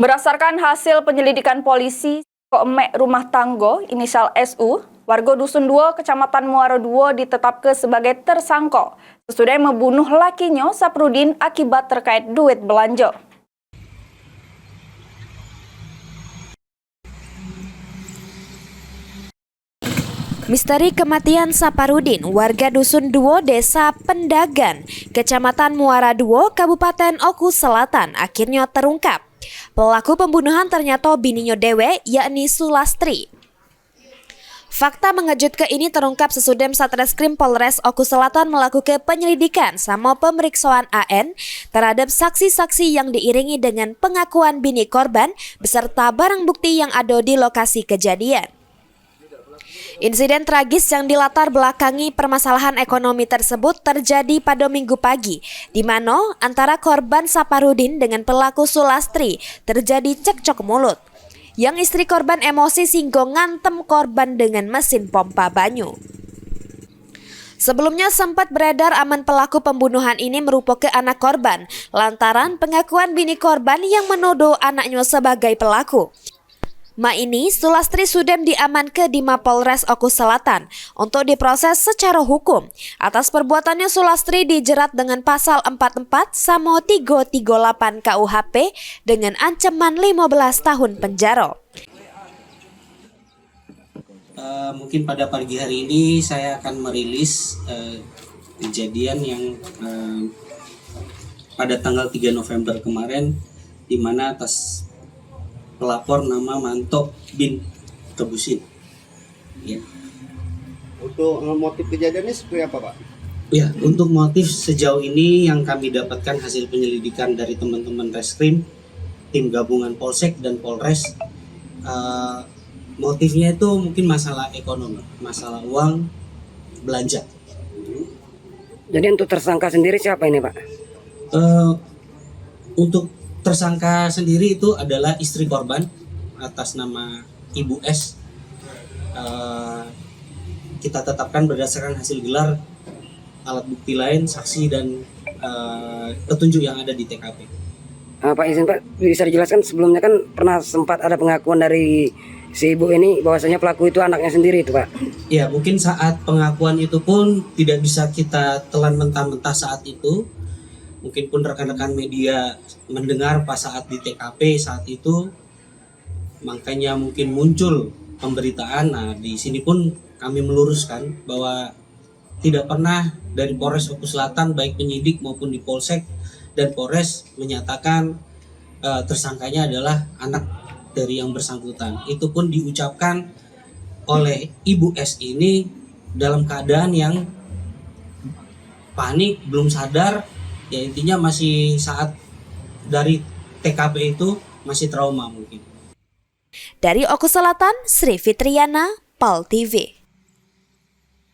Berdasarkan hasil penyelidikan polisi, Emek Rumah Tanggo inisial SU, warga Dusun 2, Kecamatan Muara II ditetapkan sebagai tersangka sesudah membunuh lakinya Saprudin akibat terkait duit belanja. Misteri kematian Saparudin, warga Dusun 2, Desa Pendagan, Kecamatan Muara II, Kabupaten Oku Selatan, akhirnya terungkap. Pelaku pembunuhan ternyata bininya dewe, yakni Sulastri. Fakta mengejutkan ini terungkap sesudah Satreskrim Polres Oku Selatan melakukan penyelidikan sama pemeriksaan AN terhadap saksi-saksi yang diiringi dengan pengakuan bini korban beserta barang bukti yang ada di lokasi kejadian. Insiden tragis yang dilatar belakangi permasalahan ekonomi tersebut terjadi pada Minggu pagi, di mana antara korban Saparudin dengan pelaku Sulastri terjadi cekcok mulut. Yang istri korban emosi sehingga ngantem korban dengan mesin pompa banyu. Sebelumnya sempat beredar aman pelaku pembunuhan ini merupakan anak korban, lantaran pengakuan bini korban yang menuduh anaknya sebagai pelaku. Ini Sulastri sudah diamankan di Mapolres Oku Selatan untuk diproses secara hukum. Atas perbuatannya Sulastri dijerat dengan pasal 44 sama 338 KUHP dengan ancaman 15 tahun penjara. Mungkin pada pagi hari ini saya akan merilis kejadian yang pada tanggal 3 November kemarin, di mana atas pelapor nama Manto bin Tebusin. Ya. Untuk motif kejadiannya seperti apa, Pak? Ya, untuk motif sejauh ini yang kami dapatkan hasil penyelidikan dari teman-teman Reskrim, tim gabungan Polsek dan Polres, motifnya itu mungkin masalah ekonomi, masalah uang belanja. Jadi untuk tersangka sendiri siapa ini, Pak? Untuk tersangka sendiri itu adalah istri korban atas nama Ibu S. Kita tetapkan berdasarkan hasil gelar, alat bukti lain, saksi dan petunjuk yang ada di TKP. Pak izin Pak, bisa dijelaskan sebelumnya kan pernah sempat ada pengakuan dari si ibu ini bahwasanya pelaku itu anaknya sendiri itu, Pak. Ya, mungkin saat pengakuan itu pun tidak bisa kita telan mentah-mentah saat itu. Mungkin pun rekan-rekan media mendengar pas saat di TKP saat itu, makanya mungkin muncul pemberitaan. Nah, di sini pun kami meluruskan bahwa tidak pernah dari Polres Oku Selatan, baik penyidik maupun di Polsek dan Polres, menyatakan tersangkanya adalah anak dari yang bersangkutan. Itu pun diucapkan oleh Ibu S ini dalam keadaan yang panik, belum sadar. Ya, intinya masih saat dari TKP itu masih trauma mungkin. Dari Oku Selatan, Sri Fitriana, PAL TV.